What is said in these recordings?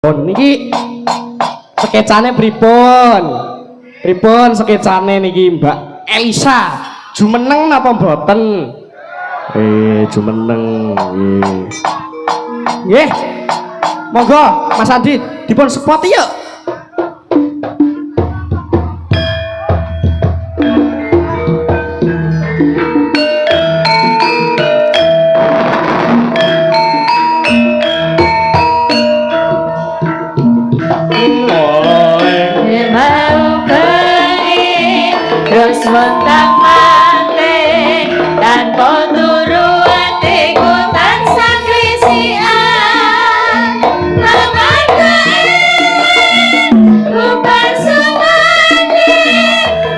Niki sketsane pripun? Pripun sketsane niki Mbak Elisa? Jumeneng napa mboten? Jumeneng. Nggih. Monggo Mas Andi dipun spot yuk. Terus mentang manting dan poturu hatiku tansah krisian Laman kein rupan sumandi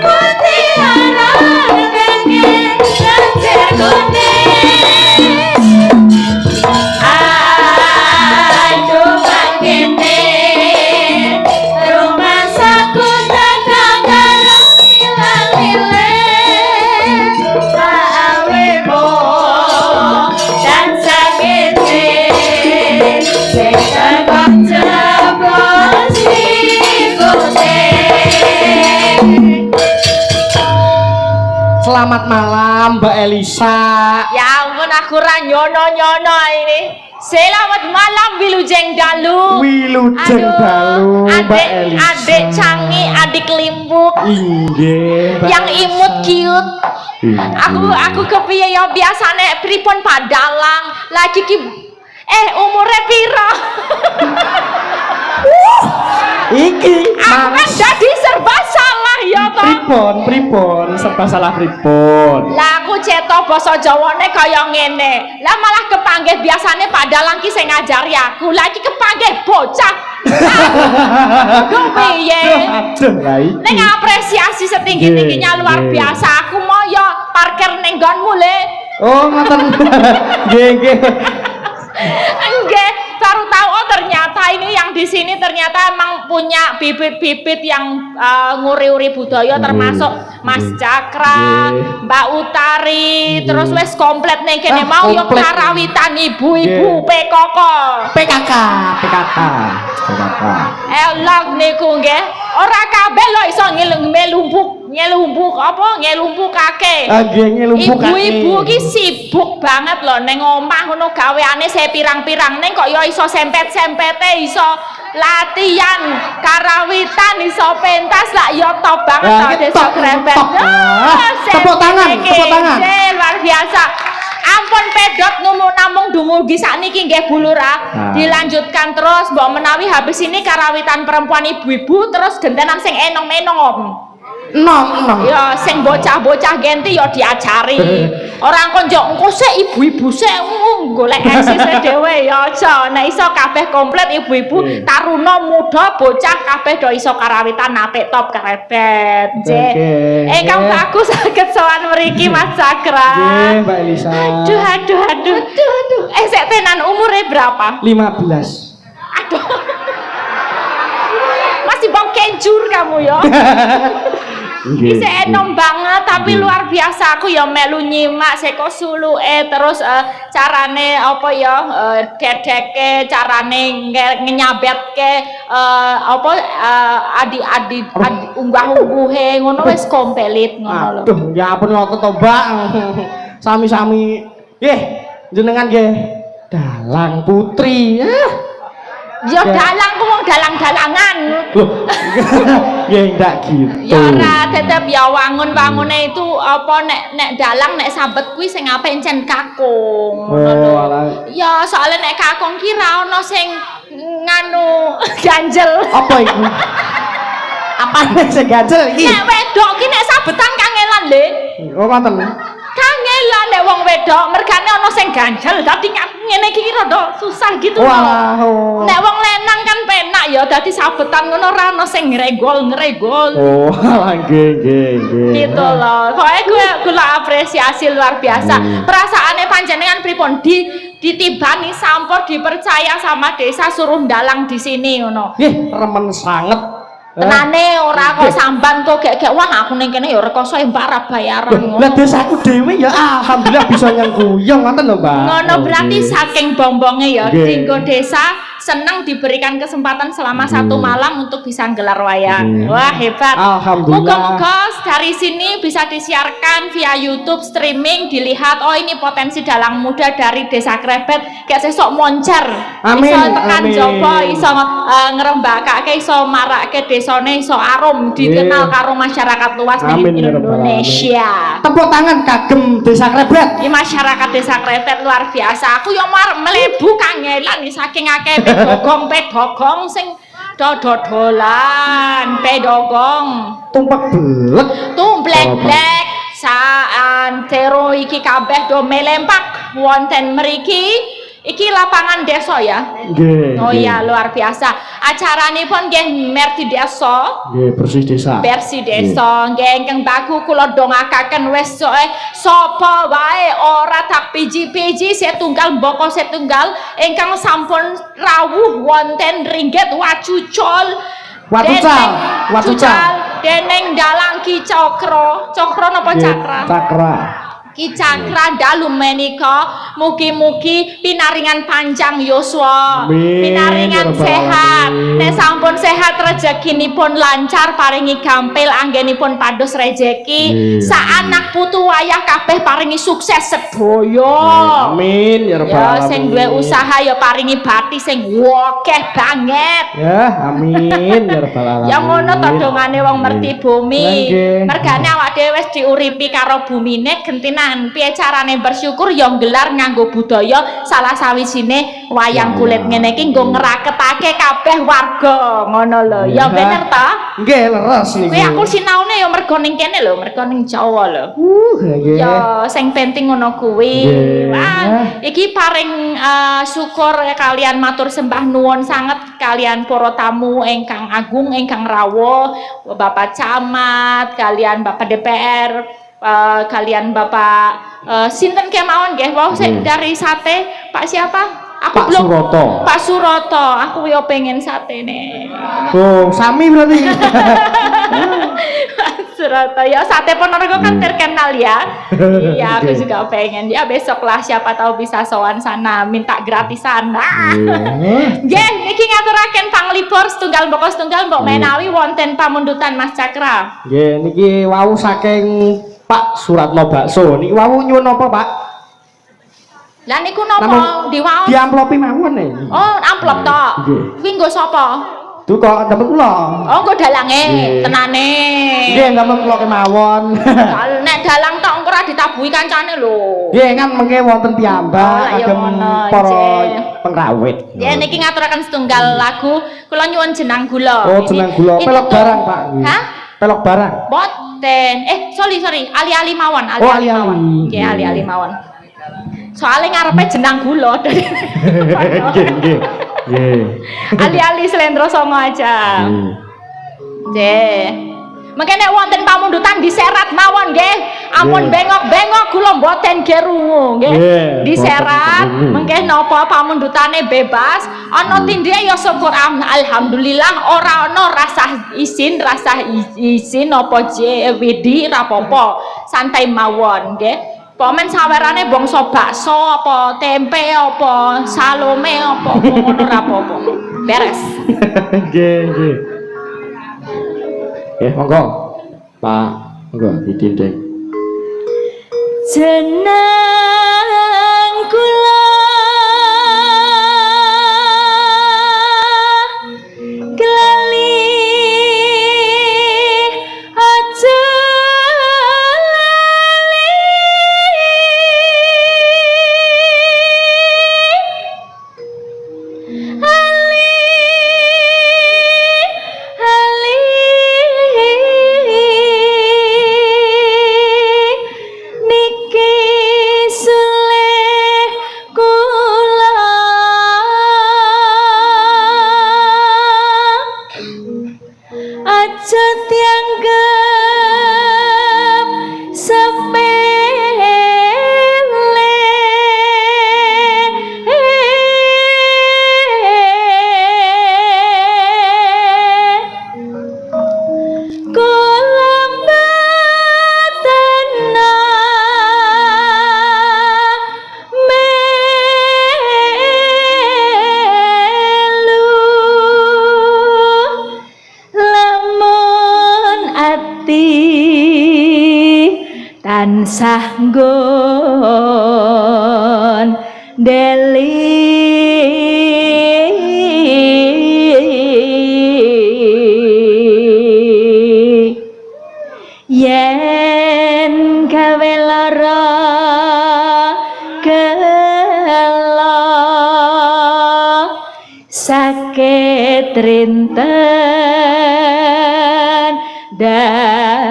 mutiara gengging janjir kuning aduh makin rumah saku dagang Selamat malam Mbak Elisa. Ya ampun aku ra nyono-nyono ini. Selamat malam Wilujeng Dalu. Wilujeng Dalu Mbak Elisa. Adik Canggih, adik Limbuk. Inggih. Yang imut cute. Aku kepiye ya biasane pripun padalang lagi ki umure piro? Iki aku kan jadi serba salah ya toh. Pripun serba salah pripun. Lah aku ceto basa Jawane kaya ngene. Lah malah kepanggih biasane padalang ki sing ngajari aku. Lah iki kepanggih bocah. Aduh piye? Aduh lah iki. Ning apresiasi setinggi-tingginya luar biasa. Aku mau ya parkir ning nggonmu le. Oh ngoten. Nggih. Enggak, baru tahu oh ternyata ini yang di sini ternyata emang punya bibit-bibit yang nguri-uri budaya termasuk Mas Cakra, Mbak Utari, terus wes komplit nih kene mau yo karawitan ibu-ibu PKK. PKK. Elok niku nggih. Ora kabeh lho iso ngelumpuk apa ngelumpukake. Nggih ngelumpukake. Ibu-ibu ki sibuk banget lho ning omah ngono gaweane saya pirang-pirang ning kok ya iso sempet-sempete iso latihan karawitan iso pentas lah ya top banget to desa Grembet. Tepuk tangan. Luar biasa. Ampun pedot namung dumugi sakniki nggih Bu Lurah. Dilanjutkan terus mbok menawi habis ini karawitan perempuan ibu-ibu terus gentenan sing enong-enong om. Nom. Ya sing bocah-bocah genti ya diajari. Orang kon yo engko sik ibu-ibu sik golek eksise dhewe ya aja. Nek iso kabeh komplit ibu-ibu, taruna muda bocah kabeh do iso karawitan apik top Grembet. Nggih. Kang bagus saged sowan mriki Mas Cakra. Nggih Mbak Elisa. Aduh. Sik tenan umure berapa? 15. Aduh. Masih bang kenjur kamu ya. Bisa enom banget tapi luar biasa aku ya melu nyimak seko suluke terus carane apa ya dedeke carane nyabetke apa adi unggah-ungguhe ngono wis komplit ngono lho. Aduh ya ampun ngoten to Mbak. Sami-sami nggih jenengan nggih dalang putri. Ya dalang ku wong dalang-dalangan. Nggih ndak gitu. Ya ora tetep ya wangun-wangune itu apa nek dalang nek sabet kuwi sing apik encen kakung. Ya soalnya nek kakung ki ra ono sing nganu ganjel. Apa iku? Apa sing ganjel iki? Nek wedok ki nek sabetan kangelan le. Oh ngoten. Kangelan nek wong wedok mergane ono sing ganjel dadi ngene iki rada susah gitu lho. Nek wong lenang kan penak ya dadi sabetan ngono ora ono sing ngregol. Oh, nggih. Gitu loh. Pokoke kula apresiasi luar biasa. Perasaane panjenengan pripun ditibani sampur dipercaya sama desa suruh dalang di sini ngono. Nggih, remen sanget. Tenane ora kok samban kok gek wah aku ning kene ya rekoso embara bayaran ngono. Lah desaku dhewe ya alhamdulillah bisa nyengkuyung ngoten lho, Mbak. Ngono berarti saking bombonge ya dinggo desa senang diberikan kesempatan selama 1 malam untuk bisa gelar wayang. Wah, hebat. Alhamdulillah. Moga-moga dari sini bisa disiarkan via YouTube streaming, dilihat oh ini potensi dalang muda dari Desa Krebet kayak sesok moncer. Amin. Iso tekan Amin. jopo, iso ngerembakake, iso marake desane, iso arum dikenal karo masyarakat luas di Amin, ya Rabbal Indonesia. Tepuk tangan kagem Desa Krebet. Ini masyarakat Desa Krebet luar biasa. Aku yang melebu kangelan nih saking akeh pedogong sing dodolan pedogong Tumpak belek. tumblek-blek saantero iki kabeh do melempak wonten mriki. Iki lapangan desa ya. Nggih. Oh iya luar biasa. Acaranipun nggih merti desa. Nggih, bersih desa. Bersih desa nggih ingkang baku kula dongakaken wis sapa wae ora tak piji-piji setunggal mboko setunggal ingkang sampun rawuh wonten ringgit wacucul deneng dalang Ki Cokro napa Cakra? Cakra. Ki Cakra dalu menika mugi-mugi pinaringan panjang yuswa, Amin, pinaringan ya Rabbal sehat. Alamin. Nek sampun sehat rezekinipun lancar, paringi gampil anggenipun pados rejeki. Sa anak putu wayah kabeh paringi sukses sedaya. Amin ya Rabbal Ya Alamin. sing duwe usaha ya paringi bati sing akeh banget. Ya, amin ya Rabbal Alamin. Ya ngono to dongane wong merti bumi. Nggih. Mergane awak dhewe wis diuripi karo bumine gentinan piye carane bersyukur ya nggelar nganggo budaya salah sawijine wayang kulit ngene iki nggo ngeraketake kabeh warga ngono lho. Ya bener ta? Nggih, leres niku. Kowe aku sinaune ya mergo ning kene lho, mergo ning Jawa lho. Nggih. Ya sing penting ngono kuwi. Nggih. Wah, iki paring syukur kalian matur sembah nuwun sanget kalian para tamu ingkang agung ingkang rawuh, Bapak Camat, kalian Bapak DPR, kalian Bapak sinten kemawon nggih wau sing dari sate Pak siapa? Aku Pak belum Suroto. Pak Suroto, aku yo pengen sate nih. Oh, sami berarti. Suroto ya sate Ponorogo kan terkenal ya. Iya aku juga pengen ya besok lah siapa tahu bisa sowan sana minta gratisan. Nggih niki ngaturaken panglipur setunggal mboko setunggal mbok menawi wonten pamundutan Mas Cakra. Nggih, niki wau saking Pak Suratno Bakso. Niki wau nyuwun apa, Pak? Lah niku napa diwaos? Diamplopi mawon nih. Oh, amplop tok. Nggih. Kuwi nggo sapa? Tuh kok dapat kula. Oh, nggo dalange, Nggih. tenane. Nggih, dapat kula kemawon. Nek dalang tok engko ora ditabuhi kancane lho. Nggih, kan mengke wonten Oh, piyambak lah ya kagem ngono, para nggih. pengrawit. Ya niki ngaturaken setunggal lagu, kula nyuwun jenang gula. Oh, jenang gula. Ini Pelok tuh- barang, Pak. Hah? Pelok barang. Boten. Sorry. Ali-ali mawon, Oh, ali-ali. mawon. Nggih, ali-ali mawon. Soalnya ngarepe jenang gula. Nggih, nggih. Nggih. Ali-ali Slendro Songo aja. Nggih. Mengke nek wonten pamundutan diserat mawon nggih. Ampun Nggih. bengok-bengok kula mboten gerungu nggih. Nggih, Diserat mboten gerungu. mengke napa pamundutane bebas, ana tindhe ya syukur alhamdulillah ora ana rasa izin apa WD ora apa-apa. Santai mawon nggih. Pomen sawerane bangsa bakso apa tempe apa salome apa ngono ora apa-apa. Beres. Nggih, nggih. Monggo. Pak, monggo ditinding. Jeneng kula glali aja niki tansah nggon deli yen gawe lara gelo sakit rinten dalu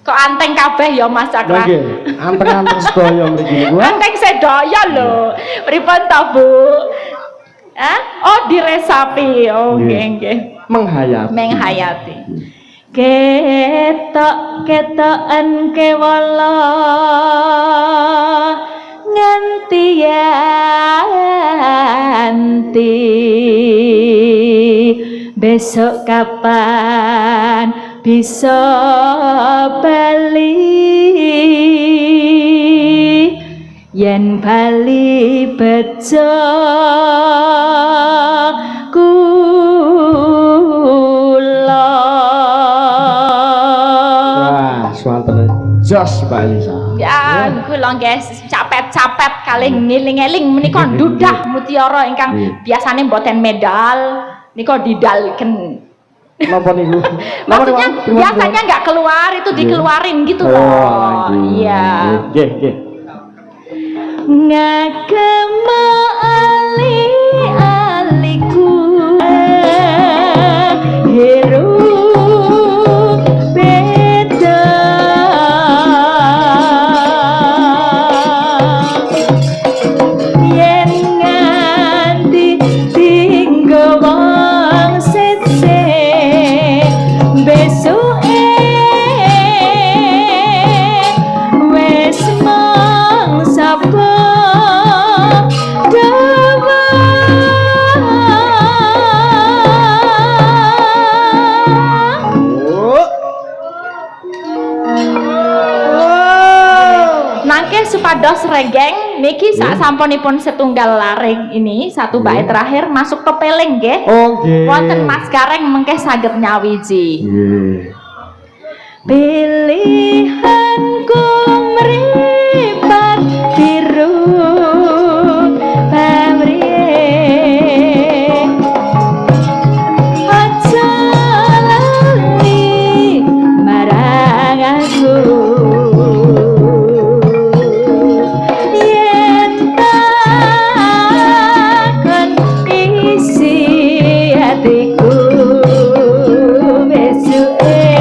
kok anteng kabeh ya Mas Cakra. Nggih, anteng-anteng sedaya mriki niku. Anteng sedaya lho. Pripun to, Bu? Hah? Oh, diresapi. Oh, nggih, nggih. Menghayati. Menghayati. Ketok-ketoken kewala nganti yanti besok kapan bisa bali yen bali bejo kula. Wah, suantene jos Mbak Lisa. Ya, kula nggih capet-capet kalih ngeling-eling menika ndudah mutiara ingkang biasane mboten medal nika didalken. Napa niku? Maksudnya biasanya nggak keluar, itu dikeluarin gitu loh. Oh, iya. Nggih, nggih. Ngagema ali-aliku hirup beda yen nganti tinggo wong sesek besuke wes mangsa nangke supados regeng niki sak sampunipun setunggal laring ini satu bait terakhir masuk pepeling nggih. Oh nggih. Wonten Mas Kareng mengke saged nyawiji. Nggih. Pilihanku mripat biru pamrih aja lali marang aku yen takon isi hatiku besuke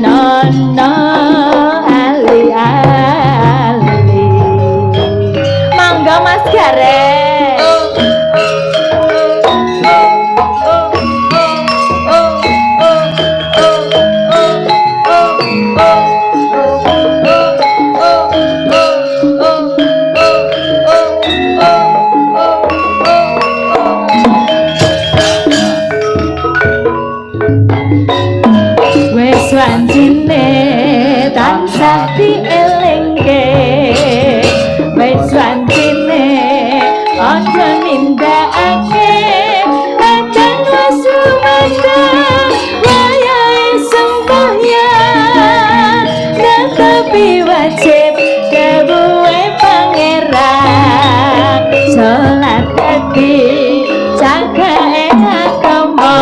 nono ali-ali mangga Mas Gareng. Wes wancine tansah dielingke wes wancine aja nindakake ajan wasumada wayahe sembahyang tapi wajib dawuhe pangeran salat ati jagae agama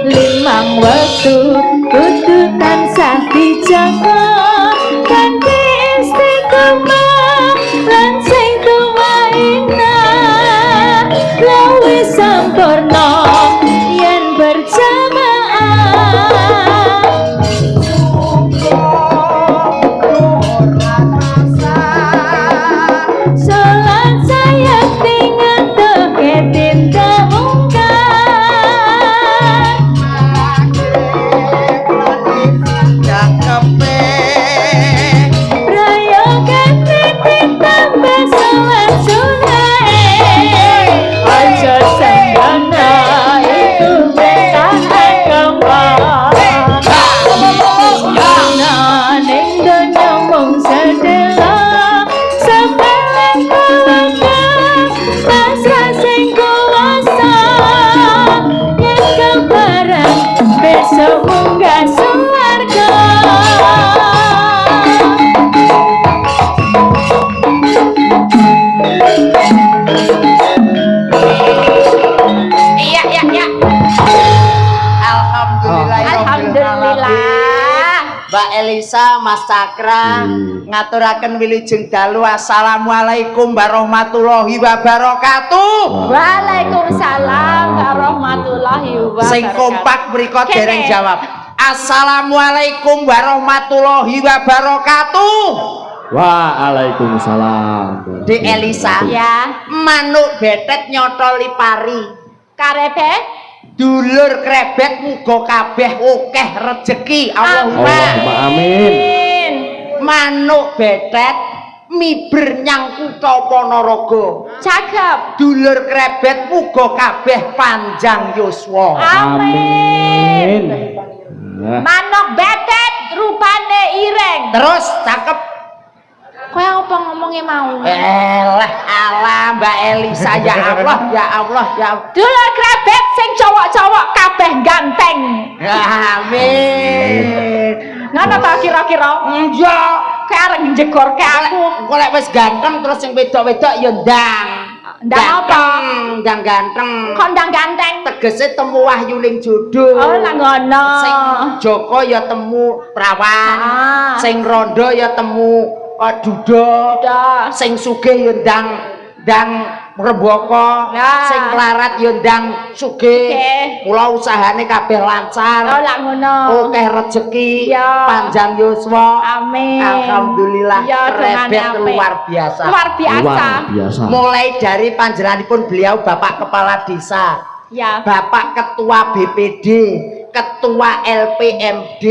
limang waktu kudu tansah dijaga kanthi istiqomah lan sing tumaina luwih sampurna yen berjamaah salat saya tinggal toke tindak cakep Alhamdulillah. Mbak Elisa, Mas Cakra, ngaturaken wilujeng dalu. Assalamualaikum warahmatullahi wabarakatuh. Waalaikumsalam warahmatullahi wabarakatuh. Sing kompak mriko Kene. dereng jawab. Assalamualaikum warahmatullahi wabarakatuh. Waalaikumsalam. Di Elisa, Ya, manuk betet nyotoli pari. karebet. Dulur krebet muga kabeh akeh rejeki. Allahumma Amin. manuk betet miber nyang kutha Ponorogo. Cakep. Dulur krebet muga kabeh panjang yuswa. Amin. Nah, Manuk betet rupane ireng. Terus cakep. Kowe apa ngomongnya mau? Alah Mbak Elisa, ya Allah, ya Allah, ya Allah. Dulur krebet sing cowok-cowok kabeh ganteng. Amin. Ngono ta kira-kira? Enggak. Kayak arep njegorke aku. Kok lek wis ganteng terus sing wedok-wedok ya ndang. Ndang apa? Ndang ganteng. Kondang ganteng. Tegese temu wahyuning jodoh. Oh, lah ngono. Sing Joko ya temu prawan. Ah. Sing rondo ya temu duda. Udah. Sing sugih ya ndang rembaka. Nah. Sing melarat ya ndang sugih. Sugih. Mula usahane kabeh lancar. Oh, lah ngono. Akeh rejeki, Ya. panjang yuswa. Amin. Alhamdulillah, Ya, krebet dengan apik. luar biasa. Luar biasa. luar biasa. Mulai dari panjenenganipun beliau Bapak Kepala Desa, Ya. Bapak Ketua BPD, Ketua LPMD,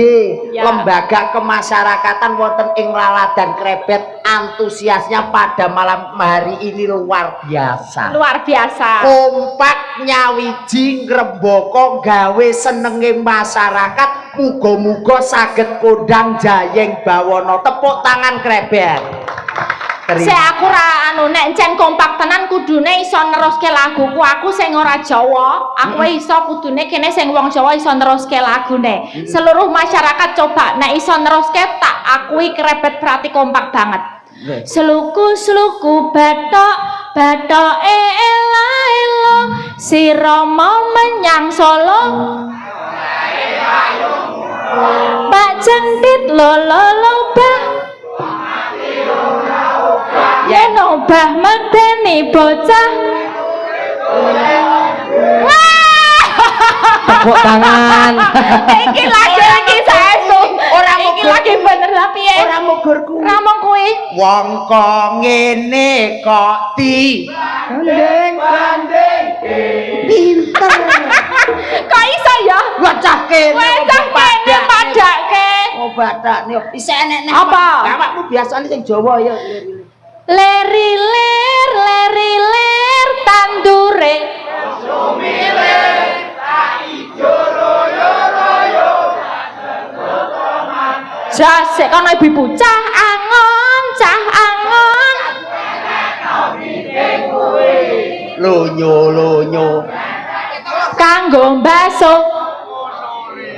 Ya. Lembaga Kemasyarakatan wonten ing Laladan Krebet, antusiasnya pada malam hari ini luar biasa. Luar biasa. Kompak nyawiji ngrembaka gawe senenge masyarakat, muga-muga saged kondang jayeng bawana. Tepuk tangan Krebet. Saya aku ra anu nek encen kompak tenan kudune iso neruske laguku. Aku sing ora Jawa, aku iso kudune kene sing wong Jawa iso neruske lagune. Seluruh masyarakat coba nek iso neruske tak akui Krebet berarti kompak banget. Seluku-seluku bathok ela sira mau menyang Solo. Pak Jentit lo bah yen obah medeni bocah. Tepuk tangan. Iki lagi saestu. Ora Iki mogok. lagi bener lah piye? Ora mogorku. Ngomong kuwi. Wong kok ngene kok di banding pinter. Kok iso ya? Bocah kene. Wes cah kene padake. Oh badakne. Isih enek nek. Apa? Awakmu biasane sing Jawa ya. Leri ler tandure. Jase kono ibu cah angon. Lonyo. Kanggo mbaso.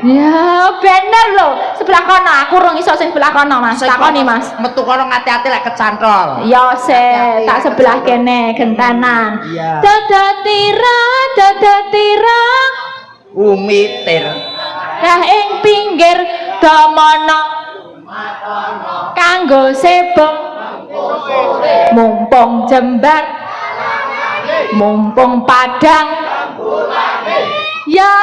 Ya bener lho. Sebelah kono aku urung iso sing sebelah kono Mas. Takoni Mas. Metu kono ngati-ati lek kecantol. Ya se tak sebelah kene gentanan. Iya. Dadatira Umitir. dah ing pinggir damono kanggo sebok mumpung jembar mumpung padang ya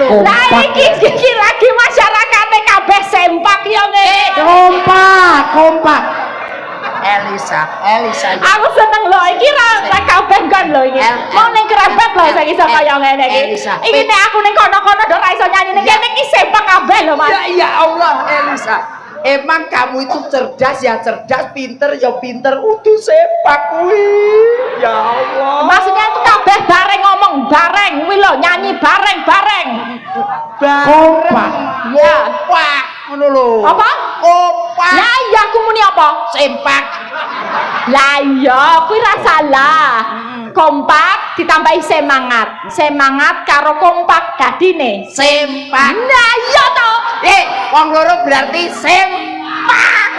Lah iki lagi masyarakate kabeh sempak ya ngene. Kompak. Elisa. Aku seneng lho iki ra kabeh kan lho iki. Mau ning Krebet lho sing iso kaya ngene iki. Elisa. Iki nek aku ning kono-kono ndok ra iso nyanyi ning kene iki sempak kabeh lho Mas. Ya Allah, Elisa. Emang kamu itu cerdas ya cerdas, pinter ya pinter, udah sepak kuwi. Ya Allah. Maksudnya itu kabeh bareng ngomong bareng kuwi lho nyanyi bareng-bareng. Kompak. Ya. Kompak. Ngono lho. Apa? Kompak. Lah iya aku muni apa? Sempak. Lah iya kuwi ra salah. Kompak ditambahi semangat. Semangat karo kompak dadine Sempak. Nah iya to. Wong loro berarti sempak.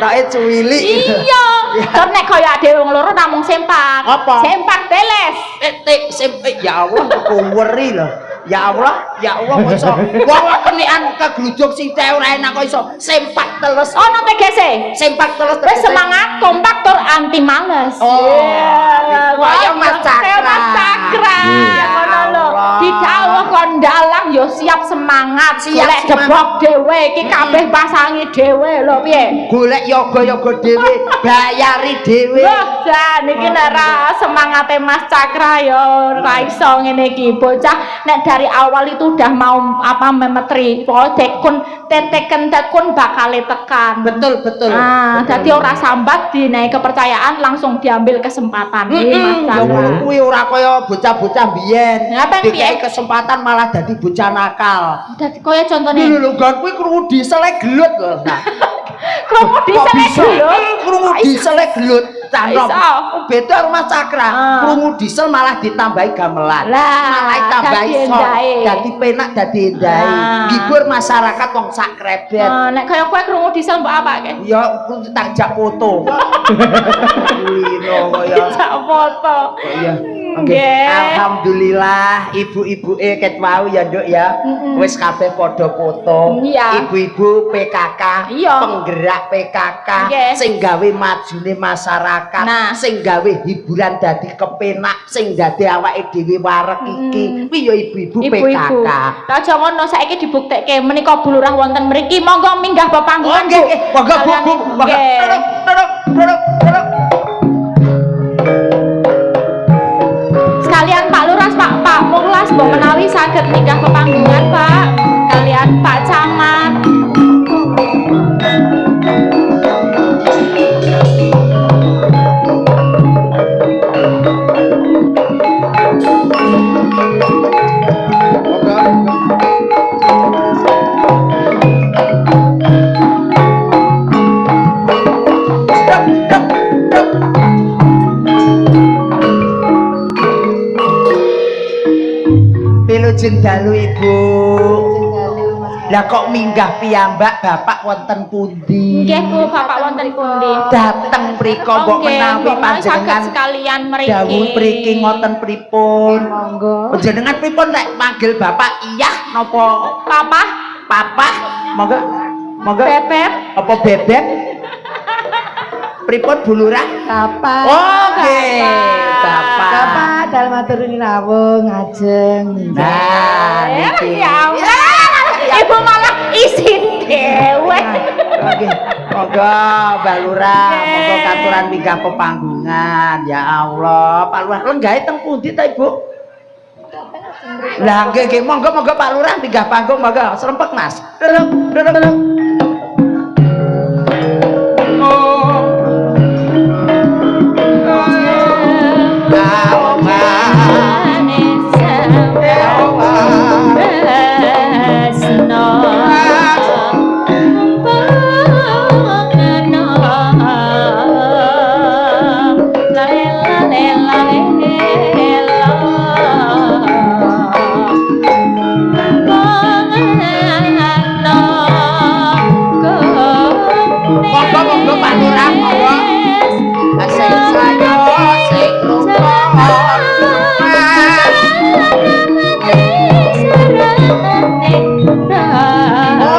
ketoke cuwilik. Iya. Tur nek kaya dhewe wong loro namung sempak. Apa? Sempak teles. Ya Allah aku weri lho. Ya Allah kok wong kenikan kegluduk sithik ora enak kok iso sempak teles. Ono tegese. Sempak teles. Wis semangat, kompak tur anti males. Oh. Kaya Mas Cakra. Mas Cakra. Ngono lho. Didhawuh kon ndalang yo siap semangat. Golek debok dhewe iki kabeh pasangi dhewe lho piye? Golek yoga-yoga dhewe, bayari dhewe. Loh, jan iki nek ra semangate Mas Cakra yo ora iso ngene iki. Bocah nek dari awal itu udah mau memetri. Pokoke tekun bakal tekan. Betul. Nah, jadi ora sambat dinaik kepercayaan langsung diambil kesempatan. Mas Ya Cakra. kuwi ora kaya bocah-bocah biyen. Ngapa piye? Dikai kesempatan malah dadi bocah nakal. Dadi kaya contone Lho gan kuwi krungu diselek gelut lho. Nah. krungu diselek lho. Krungu diselek gelut. Candom. Iso. Beda Mas Cakra. Krungu diesel malah ditambahi gamelan. Malah tambahi dadi sok. endahe. Dadi penak dadi endahe. Ngibur masyarakat wong sak krebet. Nek kaya kowe krungu diesel mbok apake? Ya tak jak foto. Wino kaya. Jak foto. Iya. Nggih. Alhamdulillah ibu-ibuke ket mau ya Nduk ya. Wis kabeh padha foto. Iya. Ibu-ibu PKK, Iya. penggerak PKK Nggih. sing gawe majune masyarakat, Nah. sing gawe hiburan dadi kepenak, sing dadi awake dhewe wareg iki. Kuwi ya ibu-ibu Ibu-ibu. PKK. Aja ngono saiki dibuktekke menika bulurah wonten mriki monggo minggah pepanggungan Oke, monggo Bu. Monggo. Duduk. Sekalian Pak Lurah, Pak Muklas, mbok menawi saged minggah pepanggungan, Pak. Kalian Pak Camat. Wilujeng dalu Ibu. Lah kok minggah piyambak Bapak wonten pundi? Nggih, Bu, Bapak wonten pundi? Dateng mriko mbok menawi panjenengan sekalian mriki. dawuh mriki ngoten pripun? Monggo. Panjenengan pripun nek manggil Bapak iyah napa Papa, Papa? Monggo. Bebek. Apa bebek? Pripun Bu Lurah? Bapak. Oh, nggih. Bapak. Bapak dalem matur nuwun rawuh ngajeng. Nah, niki. Ya Allah. Ibu malah isin dewe. Oke, monggo Mbak Lurah, monggo katuran minggah pepanggungan. Ya Allah, Pak Lurah lenggahe teng pundi ta Ibu? Lah nggih monggo Pak Lurah minggah panggung monggo. Serempet Mas. Duduk. Monggo Pak Lurah, monggo. Asing saya sing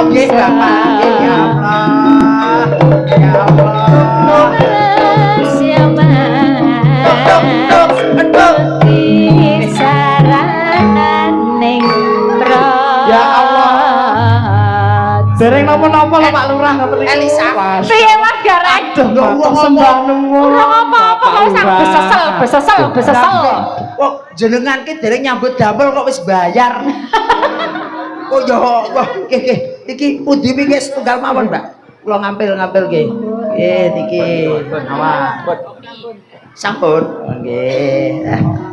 Oke Bapak, ya Allah. Ya Allah. Ya Allah. Dereng napa-napa lho Pak Lurah ngoten niku. Elisa. Piye Mas Gareng? Aduh, kok sembah nuwun. Ora apa-apa kok besesel. Kok jenengan ki dereng nyambut damel kok wis bayar. Oh ya Allah, nggih. Iki pundi wingi setunggal mawon, Mbak. Kula ngampil nggih. Nggih, niki. Awas. Sampun. Nggih.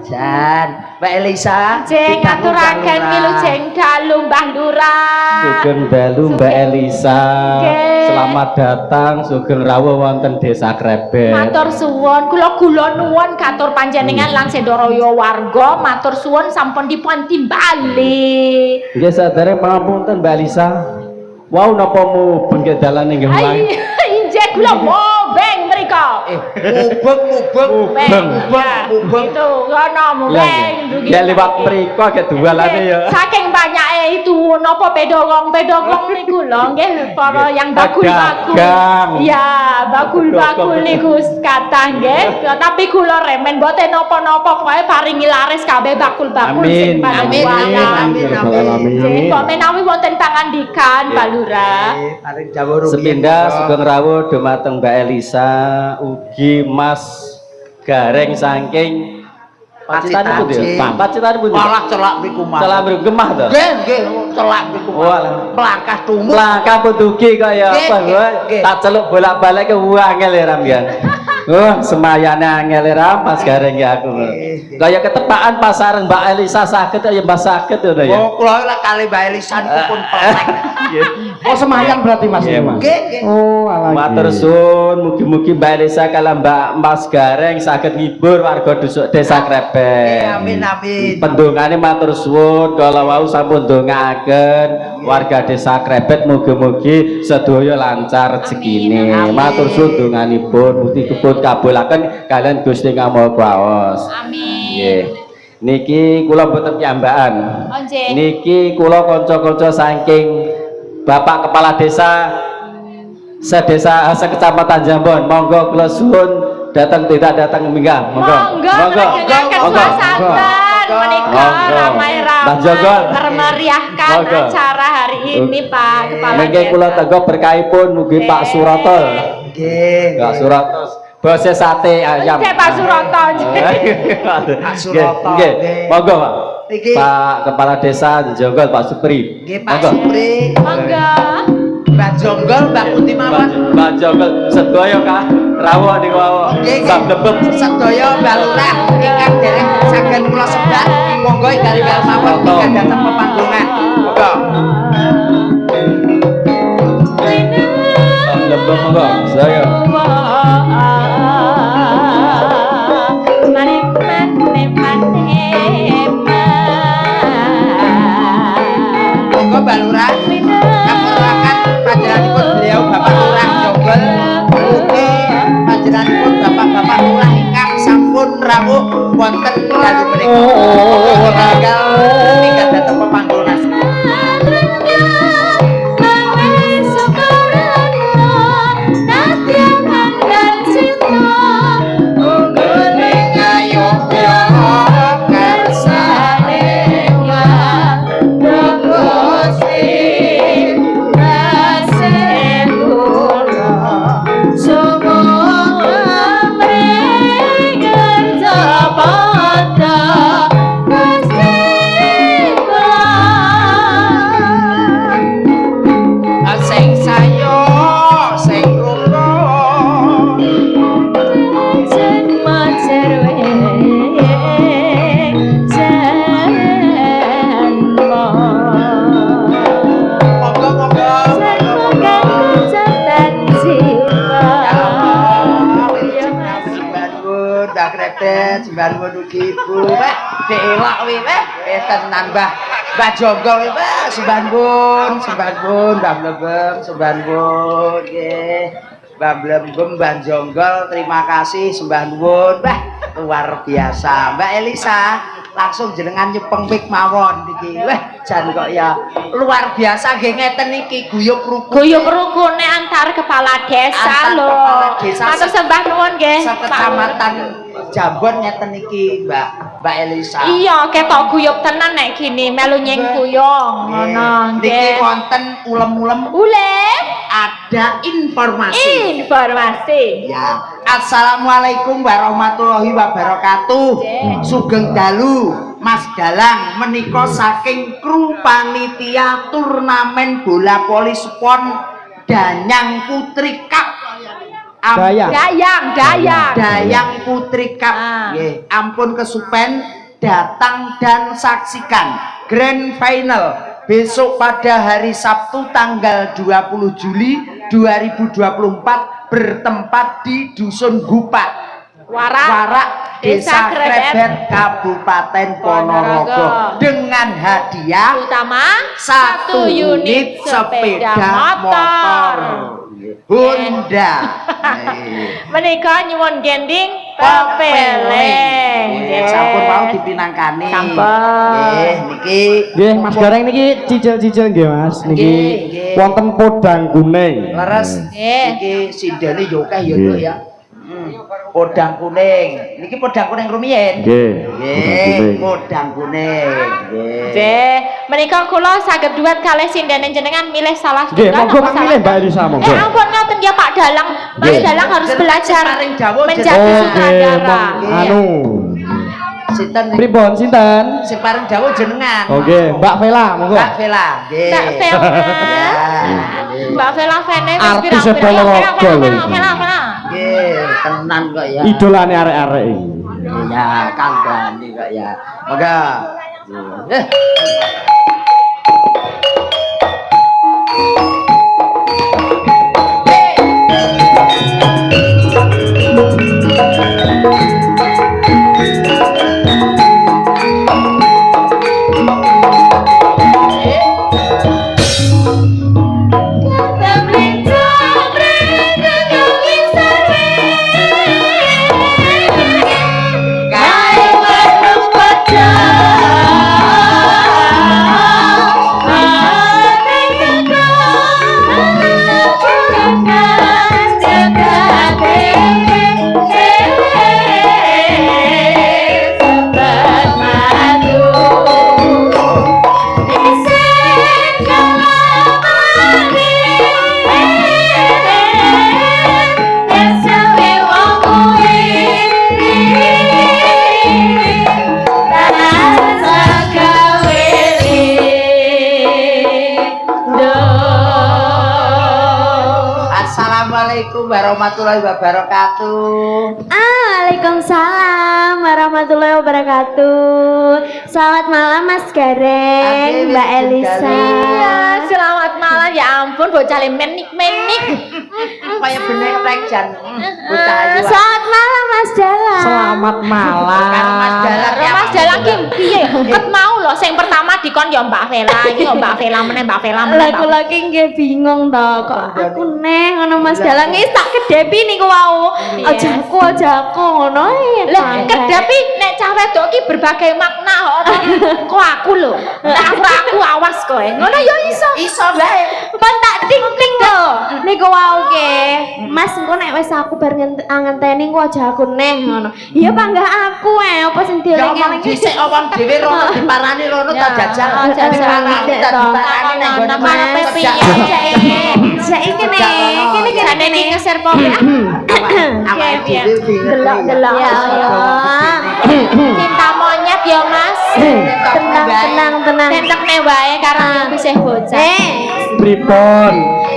Jan, Mbak Elisa. Jeng aturaken wilujeng dalu Mbah Lurah. Sugeng dalu Mbak Elisa. Nggih. Selamat datang sugeng rawuh wonten Desa Krebet. Matur suwun, kula nuwun katur panjenengan lan sedaya warga, matur suwun sampun dipun timbali. Nggih sadere pangapunten Mbak Elisa. Wau napa mu benggih dalan inggih mulai. Injek kula mobeng mriko. Mubeng. Itu ngono mobeng. Ya lewat mriko ke dualane ya. Saking banyake itu napa pedogong niku lho nggih para yang bakul-bakul. Ya, bakul-bakul niku kathah nggih. Tapi kula remen mboten napa-napa pokoke paringi laris kabeh bakul-bakul sing Amin. Kok menawi wonten pangandikan Pak Lurah. Paling jawur Sepindah Sugeng Rawuh dumateng Mbak Elisa ugi Mas Gareng saking Pacitan iku ya. Pacitan iku. malah celak mriku mah. Celak mriku gemah to. Nggih, celak mriku. Melangkah tumut. Langkah pedugi kaya apa wae. Tak celuk bolak-balik ke angel ya Ram ya. Semayane angel ya Ram Mas Gareng ya aku. Kaya ketepaan pasareng Mbak Elisa saged ya Mbak saged ngono ya. Oh, kula lek kali Mbak Elisa pun pelek. Oh semayang berarti Mas. Nggih. Oh alah. Matur suwun mugi-mugi Mbak Elisa kala Mbak Mas Gareng saged ngibur warga desa Krepet. Amin. Pendongane matur suwun kala wau sampun ndongaaken warga desa Krepet mugi-mugi sedaya lancar rezekine. Matur suwun donganipun mugi kebut kabulaken kalian Gusti Ngamaha Kuwaos. Amin. Nggih. Niki kula mboten piyambakan. Oh nggih. Niki kula kanca-kanca saking Bapak Kepala Desa sedesa sekecamatan Jambon. Monggo kula suwun tidak datang minggah. Monggo Suasana menika ramai-ramai Mbah Jogol memeriahkan acara hari ini Pak Kepala niki Desa. kula tega berkahipun mugi Pak Suroto. Nggih. Pak Suroto bose sate ayam. Pak Suroto. Pak Suroto. Nggih. Monggo Pak. Niki Pak Kepala Desa Jonggol Pak Supri. nggih Pak Supri. Monggo. Mbak Jonggol, Mbak Putih mawon. Pak Jonggol sedaya Kak rawuh niku wau. Sak lebet Sedaya Mbak Lurah ingkang dereng saged kula sebat monggo ingkang mawon ingkang dateng pepanggongan. Monggo. Sak lebet monggo saya. Monggo Mbak Lurah kapuraken panjenenganipun beliau Bapak Lurah Jonggol ugi panjenenganipun bapak-bapak lurah ingkang sampun rawuh wonten dalu menika. Tinggal dateng pepanggonan. Sembarang ugi ibu, dielak wih, tenan Mbah Jonggol wih, sembarang Mbah Blebem, sembarang nggih. Mbah Blebem, Mbah Jonggol, terima kasih sembarang luar biasa. Mbak Elisa, langsung jenengan nyepeng mik mawon niki. Jan kok ya luar biasa nggih ngeten iki guyub rukune antar kepala desa lho. Matur sembah nuwun nggih. Kecamatan Jambon ngeten iki Mbak Elisa. Iya, ketok guyub tenan nek gini melu nyengkuyung ngono nggih. Niki wonten ulem-ulem. Ada informasi. Ya. Assalamualaikum warahmatullahi wabarakatuh. Sugeng dalu Mas Dalang menika saking kru panitia turnamen bola voli spon Danyang Putri Cup. Dayang Putri Cup. Nggih, ampun kesupen datang dan saksikan grand final besok pada hari Sabtu tanggal 20 Juli 2024 bertempat di Dusun Gupak, Warak, Desa Krepet, Kabupaten Ponorogo dengan hadiah utama 1 unit sepeda motor. Honda. Menika nyuwun gending pepeleng. Nggih, sampun mau dipinangkani. Sampun. Nggih, niki. Nggih, Mas Gareng niki cicil-cicil nggih, Mas. Niki Nggih. wonten podang kuning. Leres. Nggih. Niki sindene yo akeh ya, Nduk ya. Podang kuning. Niki podang kuning rumiyin. Nggih. Nggih, podang kuning. Nggih. Nggih, menika kula saged duet kalih sindene jenengan milih salah Nggih, setunggal monggo apa Pak salah- milih Mbak Elisa monggo. ampun ngoten ya Pak Dalang. Mas Nggih. Dalang harus belajar Paring dawuh menjadi Oke, sutradara. anu. Sinten niki? Pripun sinten? Sing paring dawuh jenengan. Oke, Mbak Vela monggo. Mbak Vela. Nggih. Mbak Vela. Ya. Mbak Vela Vene wis Artis pirang-pirang. Ponorogo lho iki. Vela. Nggih, tenan kok ya. Idolane arek-arek iki. Ya, kandhani kok ya. Monggo. Eh. Assalamualaikum warahmatullahi wabarakatuh. Waalaikumsalam warahmatullahi wabarakatuh. Selamat malam Mas Gareng, Oke, Mbak Miss Elisa. Gareng. Iya, selamat malam. Ya ampun, bocah menik-menik. Kaya bener jan. Bocah ayu. Selamat malam Mas Dalang. Selamat malam. Karo Mas Dalang. Karo Mas Dalang ki piye? Ket mau lho sing pertama dikon ya Mbak Vela, iki ya Mbak Vela meneh Mbak Vela meneh. Mbak- Lagu-lagu nggih bingung to, kok aku neh ngono Mas Dalang iki tak kedepi niku wau. Aja aku ngono ya. Lah kedapi nek cah wedok ki berbagai makna kok aku lho. Nek aku awas kowe. Ngono ya iso. Iso bae. Pun tak ting-ting to. Niku wau ke. Mas engko nek wis aku bar ngenteni engko aja aku neh ngono. Iya panggah aku apa sing Ya omong dieling-eling dhisik omong dhewe rono diparani rono tak jajal. Oh, jajal. Diparani tak diparani nang gone Karepe Mas. piye Saiki kene kene Jane iki ngeser pom ya. Awake dhewe bingung. delok ya Allah. Cinta monyet ya Mas. Tenang. Tentekne wae karo isih bocah. Pripun?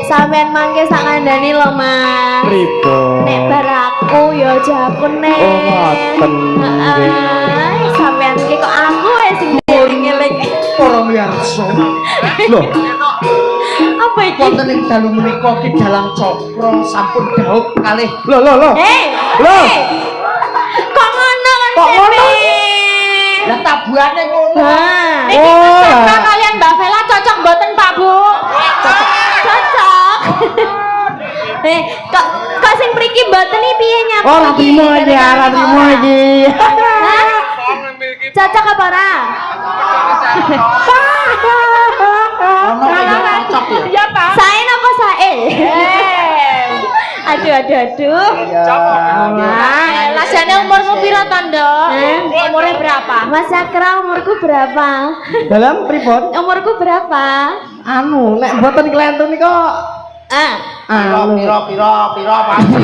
Sampeyan mangke sak kandhani lho Mas. Pripun? Nek bar aku ya jago neh. Oh, ngoten. Heeh, sampeyan iki kok aku wae sing dieling-eling. Para miyarsa. Loh, Apa iki? Wonten ing dalu menika Ki Dalang Cokro sampun dhaup kalih loh. Loh. Kok ngono kan? Kok ngono? lah tabuhane ngono. Hah. Niki Oh, Cokro lah. kalian Mbak Vela cocok mboten Pak Bu? Cocok. Kok sing mriki mboten iki piye nyapa? Oh, ra trimo iki, ra trimo iki. Hah? Cocok apa ora? Ono kok ya cocok ya. Iya Pak. Sae napa sae? Aduh. Lah jane umurmu pira to, Nduk? Umure berapa? Mas Sakra umurku berapa? Dalam pripun? Umurku berapa? Anu, nek mboten kelentun nika Piro pasti.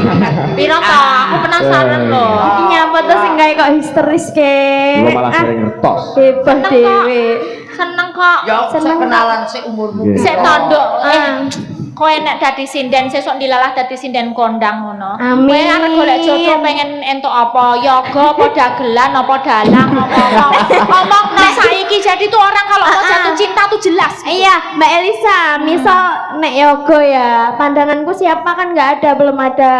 Pira to? Aku penasaran lho. Iki nyapa to sing kae kok histeris ke? Kula malah sering ngertos. Bebas Seneng kok. dhewe. Seneng kok. Ya Seneng. kenalan sik umurmu. Nggih. Sik to, Nduk. Ah. Kowe nek dadi sinden sesuk dilalah dadi sinden kondang ngono. Amin. Kowe arep golek jodoh pengen entuk apa? Yoga apa dagelan apa dalang apa? Omongno saiki jadi tuh orang kalau mau jatuh cinta tuh jelas. Iya, Mbak Elisa, misal nek yoga ya, pandanganku siapa kan nggak ada, belum ada.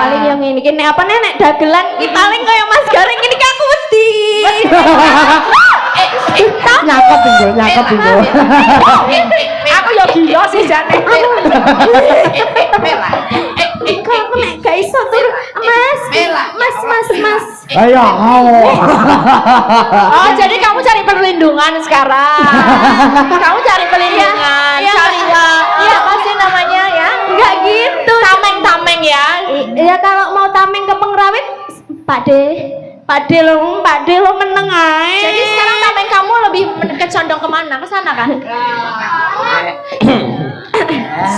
Paling yang ini, nek apa nek dagelan, paling kayak Mas Gareng ini aku wedi. Nyakot tinggo. Aku ya gila sih jane. Kok aku nek gak iso tur. Mas. Ayo. Oh, jadi kamu cari perlindungan sekarang. Kamu cari perlindungan, Iya. cari apa sih namanya ya? Enggak gitu. Tameng ya. Ya kalau mau tameng ke pengrawit, Pak De lo meneng ae. Jadi sekarang tameng kamu lebih kecondong kemana? Ke sana kan?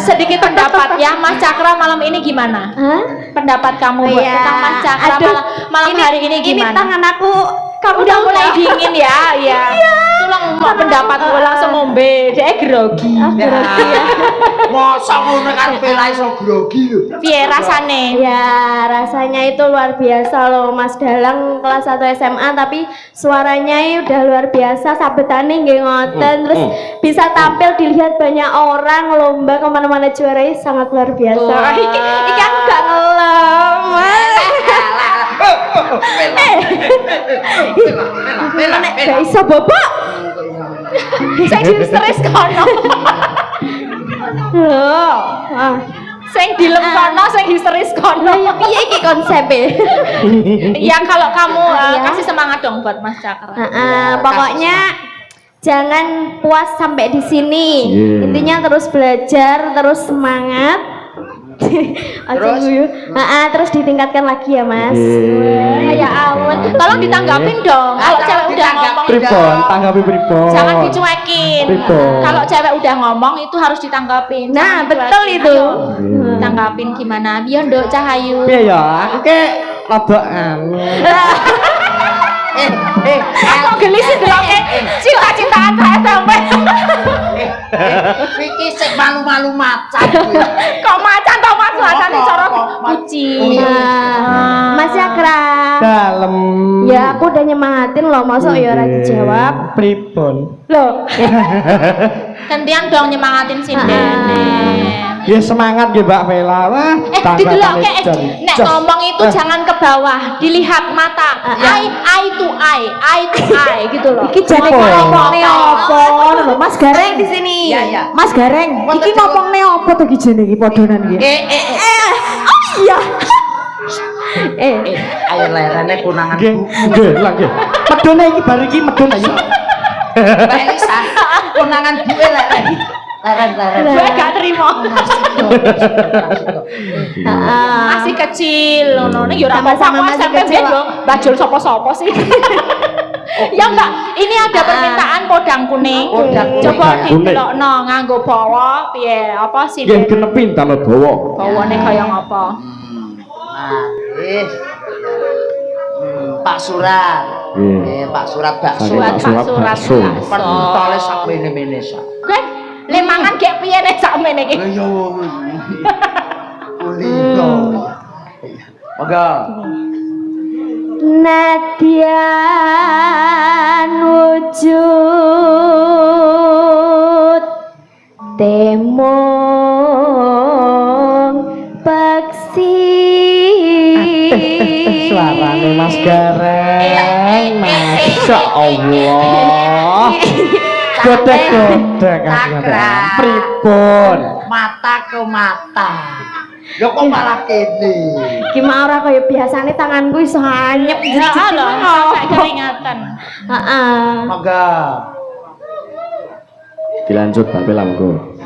Sedikit pendapat ya, Mas Cakra malam ini gimana? Hah? Pendapat kamu buat Iya. tentang Mas Cakra Aduh, malam hari ini gimana? Ini tangan aku kamu Udah mulai dingin ya, ya. Tolong mau pendapatmu langsung ngombe, dia grogi. grogi ya. Mosok ngono kan Bella iso grogi lho. Piye rasane? Ya rasanya itu luar biasa loh Mas Dalang kelas 1 SMA tapi suaranya udah luar biasa sabetane nggih ngoten terus bisa tampil dilihat banyak orang lomba kemana-mana juarai sangat luar biasa. Wah. Iki aku gak ngelem. Nek gak iso bobok. Sing histeris kono. Loh. Sing dilem kono, sing histeris kono. Ya piye iki konsepe? Ya kalau kamu Iya. kasih semangat dong buat Mas Cakra. Pokoknya jangan puas sampai di sini. Yeah. Intinya terus belajar, terus semangat. Terus? Terus ditingkatkan lagi ya Mas. Yeah. Ya ampun, tolong ditanggapin dong. Kalau cewek udah ngomong, Pripon, tanggapi pripon. jangan dicuekin. Pripon. Kalau cewek udah ngomong itu harus ditanggapin. Nah, Jangan betul dicuekin. itu. Ayo, tanggapin gimana? Biar Nduk Cahayu. Piye ya? Aku ke rada anu. Kok geli sih deloknya cinta-cintaan SMP. Iki sik malu-malu macan. Kok macan toh Mas rasane cara kucing. Mas Cakra. Dalem. Ya aku udah nyemangatin loh, masuk ya ora dijawab. Pripun? Loh. Gantian dong nyemangatin si Dene. Ya semangat nggih Mbak Vela. Wah, Didelokke jan. nek ngomong itu jangan ke bawah, dilihat mata. Eye to eye gitu loh. Iki jane Apa? ngomongne opo ngono lho Mas Gareng di sini. Iya, iya. Mas Gareng, iki ngomongne opo to iki jene iki podonan iki? Iya. Ayo lerene kunangan Nggih, nggih, lah nggih. Medone iki bar iki medon ayo. Mbak Elisa, kunangan duwe leren. Leren. Gue gak terima. Masih kecil ngono. Nek yo ora Sama-sama apa-apa masih SMP kecil, yo bajul sapa-sapa sih. Ya Mbak, ini ada permintaan podang kuning. Podang Coba kuning. didelokno nganggo bawa piye apa sih? Nggih genepin tambah bawa. Bawane kaya ngapa? Nah, wis. Pak Surat. Pak Surat bakso. Saking Surat Surat Pak Surat. bakso. Pentole sak mene-mene sak. Kowe le mangan gek piye nek sakmene iki? Lah yo. Kulino. Monggo. Nadyan wujud temong peksi Suarane Mas Gareng. Masya Allah. Godek-godek Cakra. Pripun? Mata ke mata. Yo kok malah kene. gimana ora kaya biasane tanganku iso anyep Ya Allah, sampai keringatan. Monggo. Dilanjut tapi lamgo.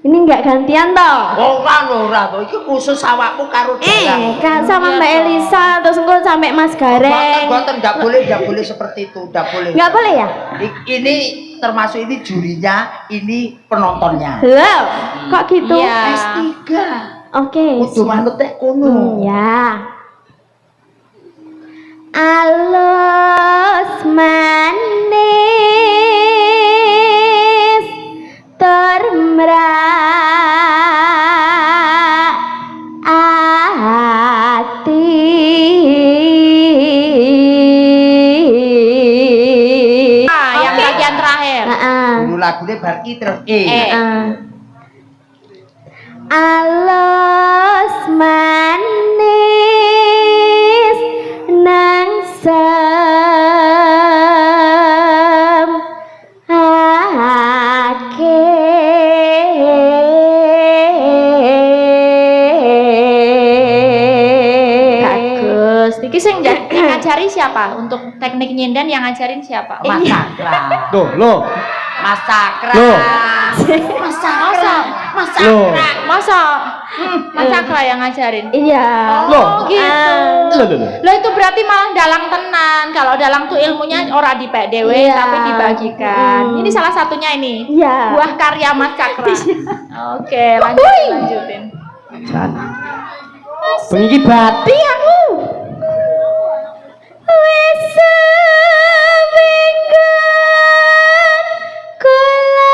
Ini enggak gantian toh? Ora to. Iki khusus awakmu karo Dalang. Kan sama Mbak Elisa terus engko sampai Mas Gareng. Boten enggak boleh seperti itu, enggak boleh. Enggak boleh ya? Ini termasuk ini jurinya, ini penontonnya. Loh, kok gitu? Iya. S3. Oke. Kudu manut tek kono. Ya. Alus manis termerak bar ki terus Alus manis nang sem ake Bagus. Niki sing ngajari siapa? Untuk teknik nyinden yang ngajarin siapa? Mas Sakra. Loh. Mas Sakra. Loh. Mas Sakra. Mas Loh. Sakra. Masa? Mas Sakra yang ngajarin? iya Oh gitu. Loh. Lah itu berarti malah dalang tenan. Kalau dalang tuh ilmunya ora dipek dhewe Iya. tapi dibagikan. Ini salah satunya ini. iya Buah karya Mas Cakra. Oke, lanjutin. Bengi bati aku. wis semingguan kula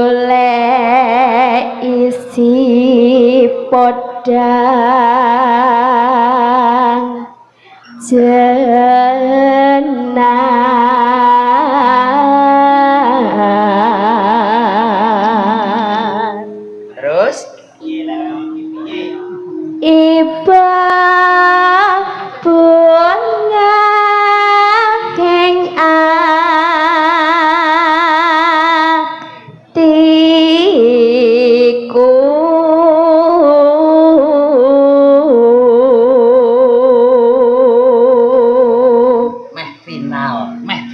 golek isi podang jenang Terus iba bunga keng atiku meh final.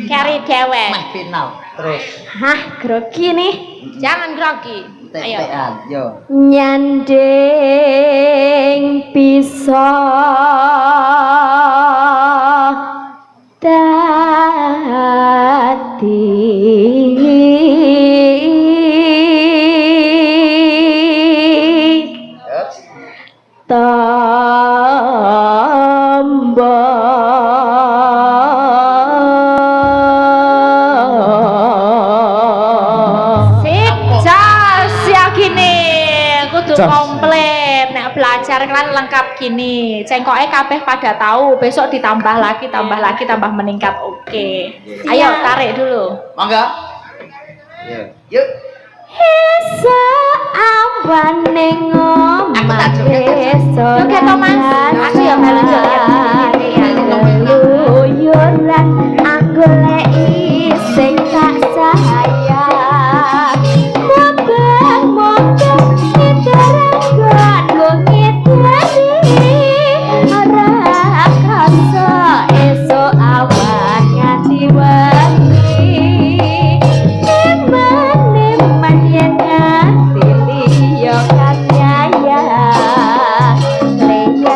Cari dewe. Meh final. Terus hah grogi nih Jangan grogi. Ayo. tetean. Yo. nyanding bisa dadi Terus tambah Sip, jas ya gini. Kudu Jas. komplit. Nek belajar kan lengkap gini. Cengkoke kabeh pada tahu. Besok ditambah lagi, tambah meningkat. Oke. Ayo tarik dulu. mangga. Yo. Yuk. Esa ambane Aku tak joget, ngomong Joget, Thomas. Aku ya melu joget. Luyuran anggolek sing tak sayang Mobeng-mobeng ngitaran gon ngitari Ora kasa esok awan nganti wengi Nemen-nemen yen nganti liya kan nyayang Leya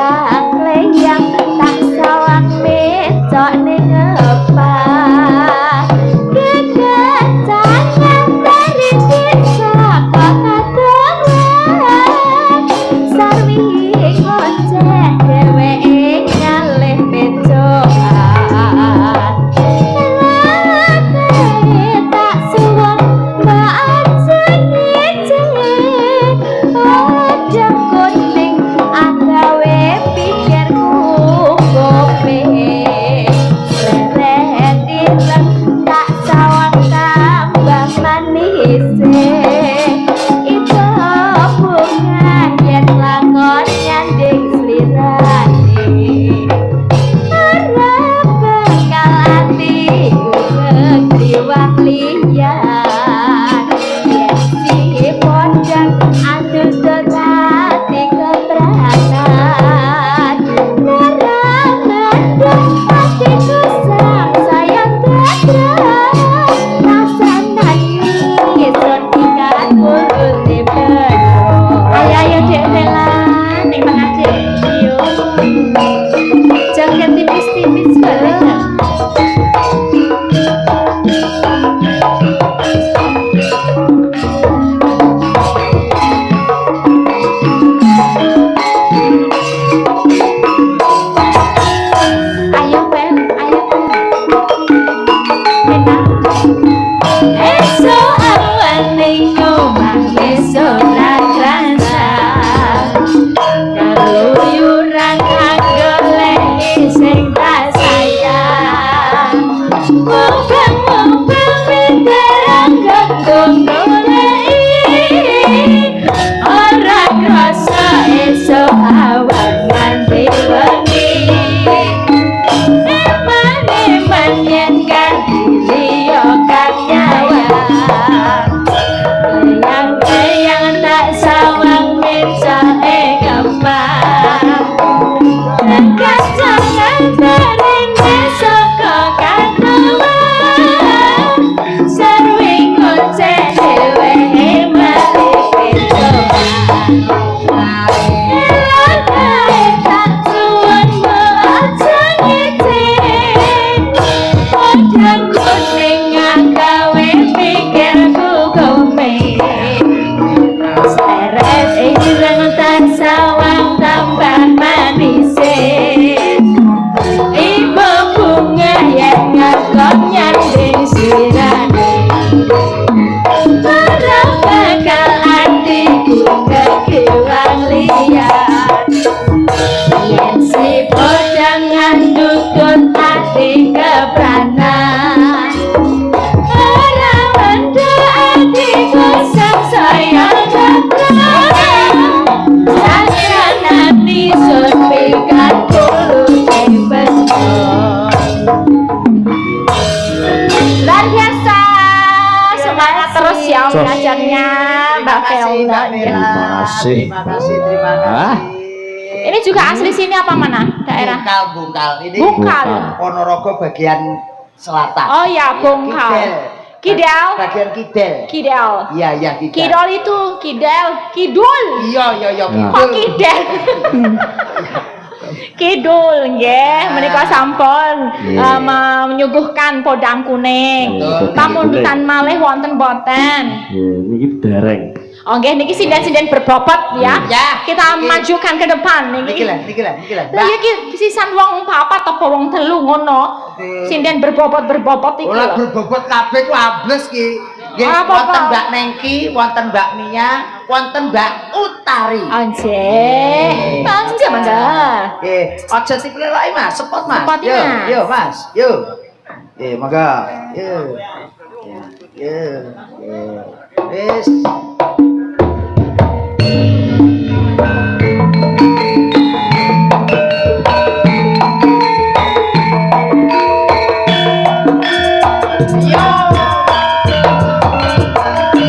Terima kasih. Terima kasih, terima Ah. kasih. Ini juga asli sini apa mana daerah? Bungkal. Ini Bungkal. Ponorogo bagian selatan. Oh ya, Bungkal. Kidal. Bagian Kidal. Kidal. Iya, Kidal. Kidal itu kidal, kidul. Iya, Kok kidal? Kidul nggih, menika sampun menyuguhkan podang kuning. Betul. Pamundutan malih wonten boten. Ini dereng. Oh nggih niki sinden-sinden berbobot ya. Ya, Kita niki. majukan ke depan Niki niki. lah. Lah iki sisan wong papat apa wong telu ngono. Sinden berbobot iki Ora lho. berbobot kabeh ku ambles ki. Nggih, Apa, wonten Pak? Mbak Nengki, wonten Mbak Mia, wonten Mbak Utari. Anjir. Mangga. Nggih, aja dipleloki Mas, sepot Mas. Sepot, Yo, Mas. yo Mas, yo. Mangga. Yo. Yo. Wis.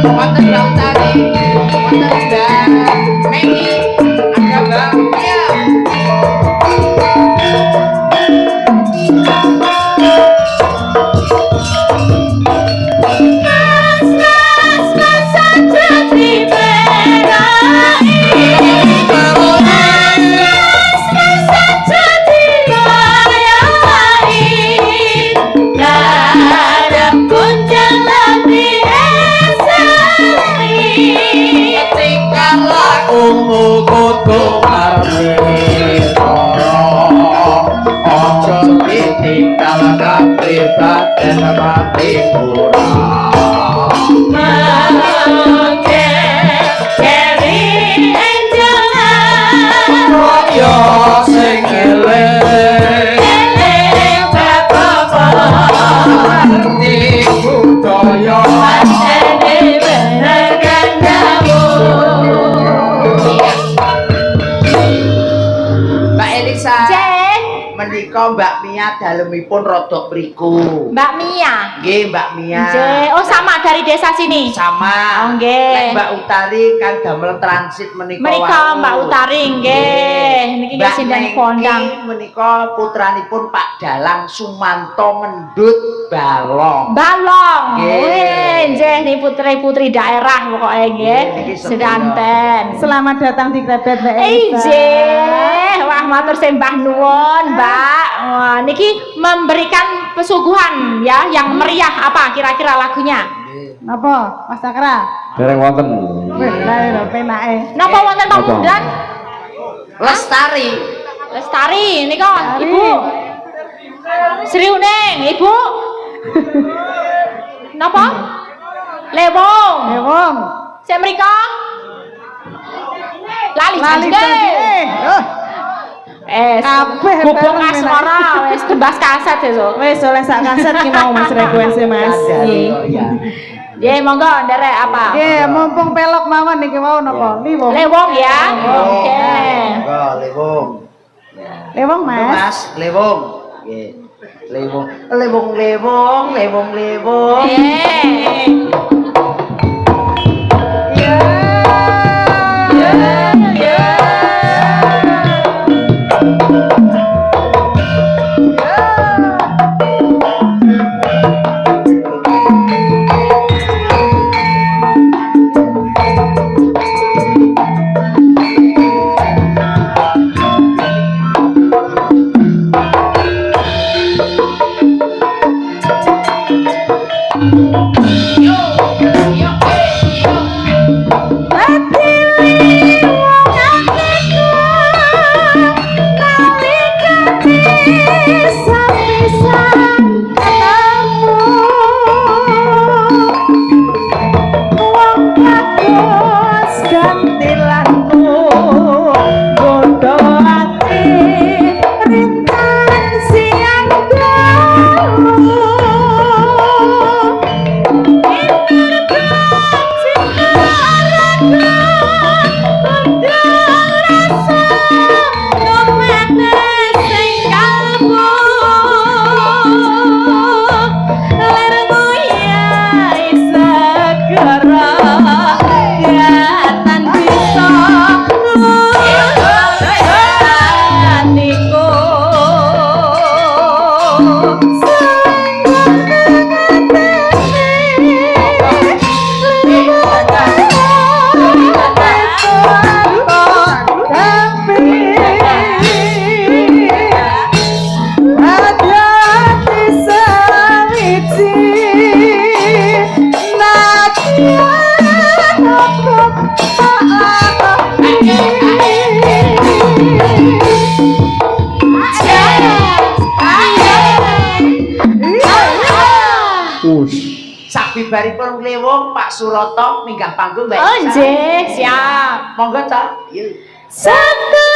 Wonten Mbak Utari, wonten Mbak Megi, ada Mbak Mia. Ungu kudu marmi toro ojo ditinggal kapribaden mati kurang yo sing eling ngerti budaya Mbak Elisa, Cek, menika Mbak Mia dalemipun rodok mriku. Mbak Mia. Nggih, Mbak Mia. Cek, oh sama dari desa sini. Sama. Oh, nggih. Nek Mbak Utari kan damel transit menika. Menika wau. Mbak Utari nggih. Niki Mbak sinden Nengki kondang. menika putranipun Pak Dalang Sumanto Mendut Balong. Balong. Nggih. Nggih, niki putri-putri daerah pokoknya nggih. Niki sedaya. Sedanten. Selamat datang di Krebet Mbak Elisa. Ijeh, wah matur sembah nuwun, Mbak. Wah, niki memberikan pesuguhan ya yang meriah apa kira-kira lagunya? Napa, Mas Sakra? dereng wonten Wis lae lho penake. Napa wonten pamundutan? Lestari. Lestari nika, Lestari. Ibu. Sriuning, Ibu. Napa? Lewong. Wong. Sik mriko. Lali Lali janjine. janjine. Oh, kabeh Bubuk bareng asmara wis tembas kaset esuk. wis oleh sak kaset ki mau Mas request Mas. Ya. Nggih, monggo nderek apa? Nggih, mumpung pelok mawon niki mau napa? Liwong. Lewong ya. Lewong. Oke. Monggo, Lewong. Lewong, Mas. Mas, Lewong. Nggih. Lewong. Lewong. Yo. baripun nglewung Pak Suroto minggah panggung Mbak Oh, Isa. nggih, siap. Monggo ta. Yuk. Satu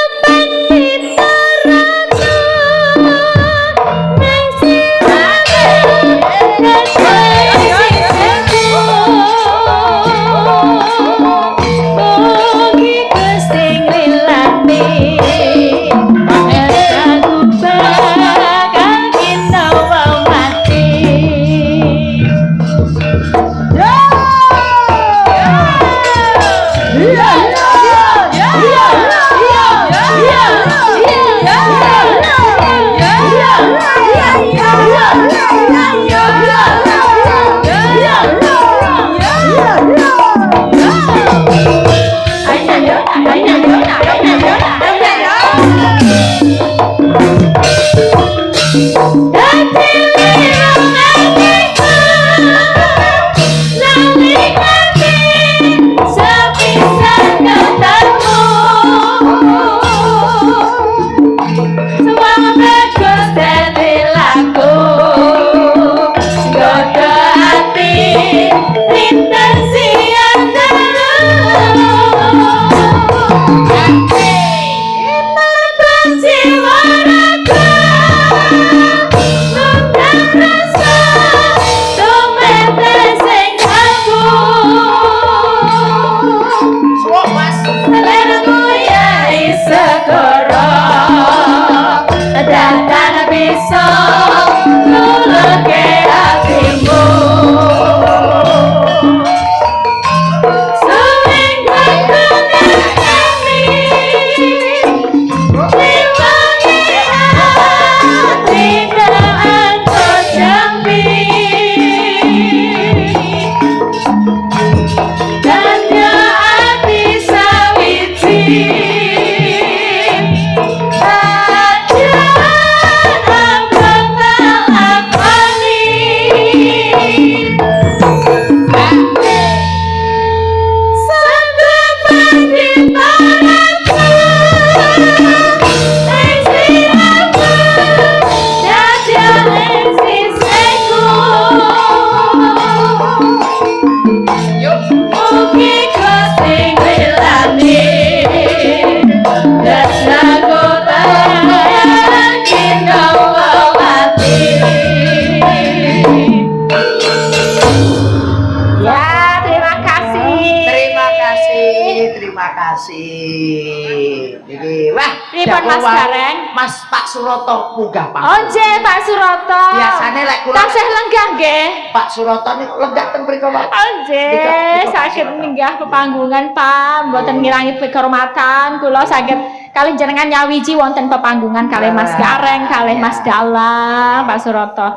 Pripun Mas Gareng? Mas Pak Suroto munggah panggung. Oh, nggih Pak Suroto. Biasane lek kula taksih lenggah nggih. Pak Suroto niku lenggah teng mriku, Pak. Oh, nggih, saged minggah pepanggungan, Pak. Mboten ngirangi kehormatan. Kula saged kalih jenengan nyawiji wonten pepanggungan kalih Mas Gareng, kalih Mas Dalang, Pak Suroto.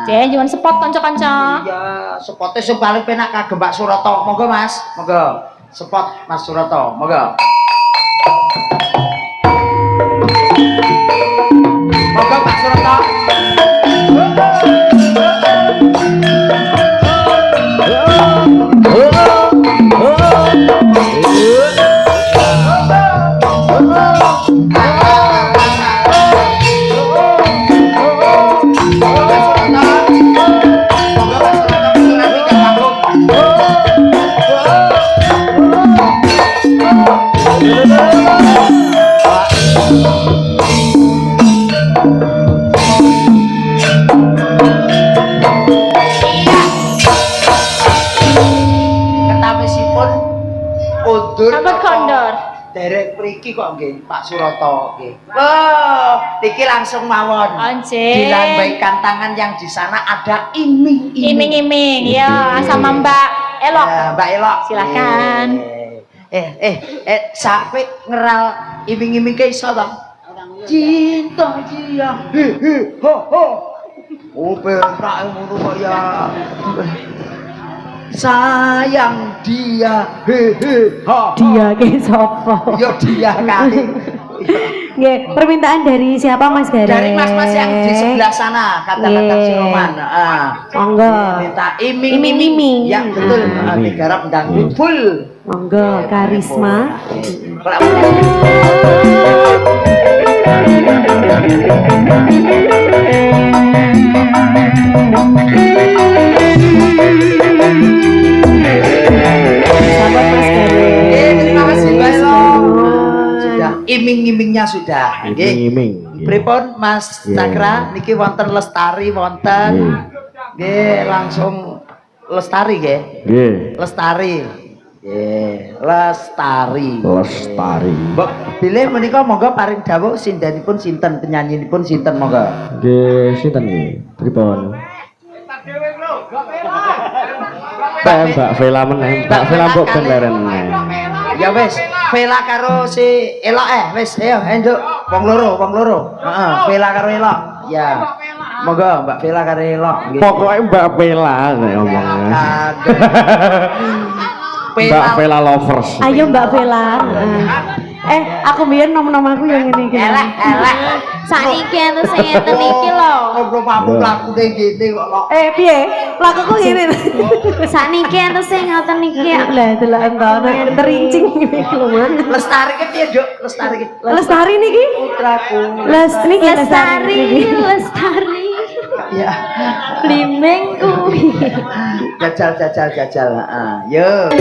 Nggih, nyuwun spot kanca-kanca. Iya, spote sing paling penak kagem Pak Suroto. Monggo, Mas. Monggo. Spot Mas Suroto. Monggo. Monggo Pak Suroto. Derek mriki kok nggih Pak Suroto nggih. Oh, iki langsung mawon. Nggih. Dilambaikan tangan yang di sana ada iming-iming. Iming-iming ya sama Mbak Elok. Mbak Elok. Silakan. Sampai ngeral iming-iming ke iso to? Cinta dia. Ho ho. Oh, penak ngono kok ya. Sayang dia Dia ke sapa? Ya dia kali. Nggih, permintaan dari siapa Mas Gareng? Dari mas-mas yang di sebelah sana, kata-kata si Roman. Monggo. Minta iming-iming. Ya betul, digarap dangdut full. Monggo, karisma. iming-imingnya sudah. Nggih. Iming. Pripun Mas Iya. Cakra niki wonten lestari wonten. Nggih, langsung lestari nggih. Nggih. Lestari. Nggih, lestari. Lestari. Mbok bilih menika monggo paring dawuh sindanipun sinten, penyanyinipun sinten monggo. Nggih, sinten nggih? Pripun? Mbak Vela meneh, Mbak Vela mbok ben leren meneh. Ya wis, Vela karo si Elok wis ayo enjuk wong loro. Heeh, Vela karo Elok. Ya. Monggo Mbak Vela karo Elok nggih. Pokoke Mbak Vela nek omongnya. Mbak Vela lovers. Ayo Mbak Vela. Aku biar nom-nom aku yang ini. Elek. Saniki anu sing ngeten iki lho. Ngobrol pamu lakune ngene kok lho. Piye? Lakuku ngene. Saniki anu sing ngoten iki. Lah delok entone terincing iki keluar. Lestari ki piye, Duk? Lestari ki. Lestari niki? Putraku. Niki Lestari. Ya. Blimeng kuwi. Jajal. Heeh. Yo.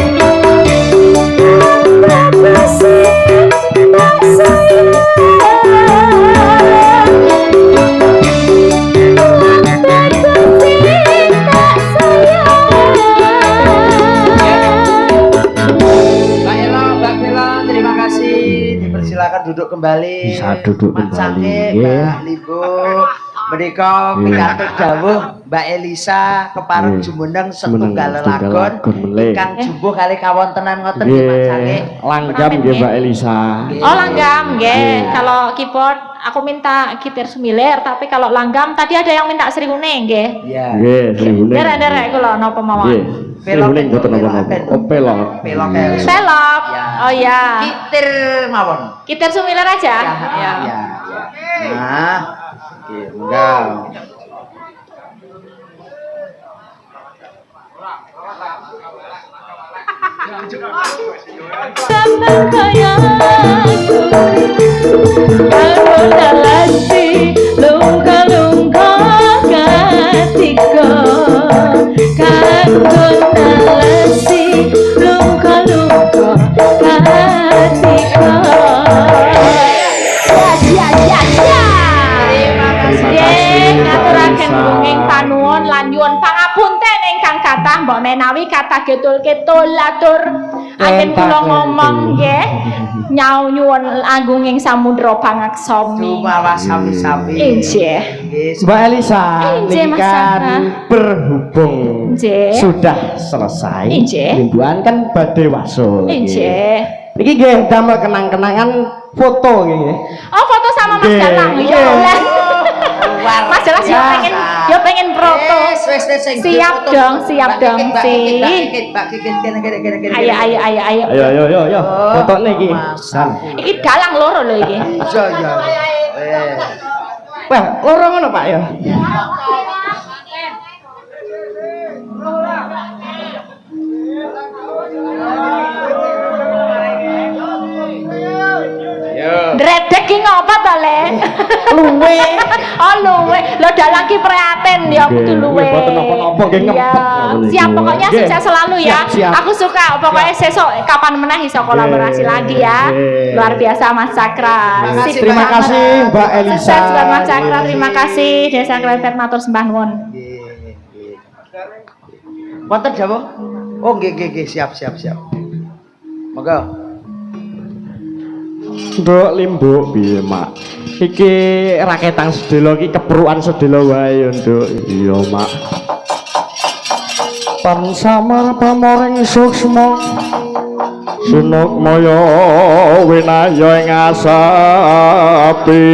Mbak Bella, terima kasih. Dipersilakan duduk kembali. Bisa duduk Mas kembali, Cake, nggih. Mbak Libo. Menika pikantuk dawuh Mbak Elisa kepareng jumeneng setunggal lelagon ingkang jumbuh kali kawontenan ngoten nggih Mas Cake. Langgam nggih Mbak Elisa. Oh langgam, nggih. Kalau keyboard aku minta gitar semilir, tapi kalau langgam tadi ada yang minta serigune, nggih. Iya. Nggih, srihune. Derek kula napa Nggih. mawon. Srihune mboten napa-napa. Oh, pelok. Pelok. Pelok. Ya. Oh iya. Kitir mawon. Gitar semilir aja. Ya. Nah. Oke, enggak. Sampai kayaku kalau dalasi lungka ketika kanggo dalasi lungka ketika ngaturaken gunging panuwun lan nyuwun pangapunten ingkang kathah mbok menawi kathah ketul-ketul atur angin kula ngomong nggih nyau nyuwun agunging samudra pangaksami. Cuma sami-sami. Inggih. Mbak Elisa, Inggih, niki Mas kan Saka. berhubung Inggih. sudah selesai. Inggih. Rinduan kan badhe wasul. Inggih. Niki nggih damel kenang-kenangan foto nggih. Oh, foto sama Mas Nggih. Dalang ya. Iya. Lah. Mas Dalang yo pengen foto. Wes Siap dong, siap dong, Si. Mbak Kikit kene. Ayo. Ayo. Fotone iki. San. Iki dalang loro lho iki. Iya. Wah, loro ngono Pak ya. Dredeg ki ngopo to, Le? Luwe. Oh, luwe. Lho dalang ki prihatin ya kudu Nggih, luwe. mboten napa-napa, nggih, ngempet Iya. ngoten iki. Siap pokoknya Nggih. sukses selalu ya. Siap. Aku suka pokoknya sesok kapan meneh iso kolaborasi Nggih, lagi ya. nggih. Luar biasa Mas Cakra. Sip. Terima kasih Mbak Elisa. Sukses buat Mas Cakra. Terima kasih Desa Krepet matur sembah nuwun. Wonten dawuh? Oh, nggih, siap. Monggo. Nduk limbuk piye, Mak? Iki raketang sedelo iki keperukan sedelo wae ya, Nduk. Iya, Mak. Pan samar pamoring suksma sunuk maya winaya ing asapi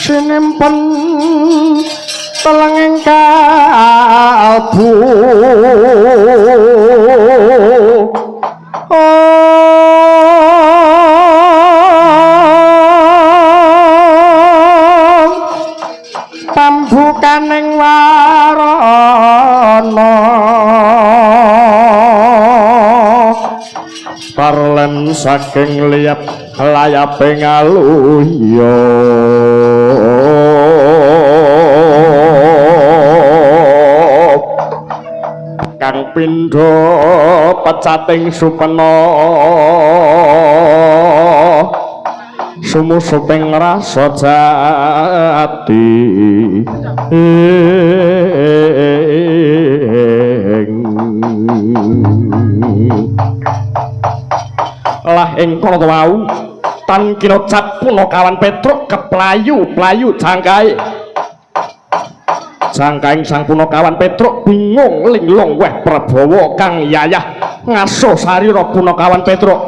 sinempen telenging kalbu pambukaning warana parlen saking liap layape ngaluya kang pindho pecating supena sumusuping rasa jati lah ing kono wau tan kinocap Punakawan Petruk keplayu-playu jangkae jangkaing sang Punakawan Petruk bingung linglung weh Prabawa kang yayah ngaso sarira Punakawan Petruk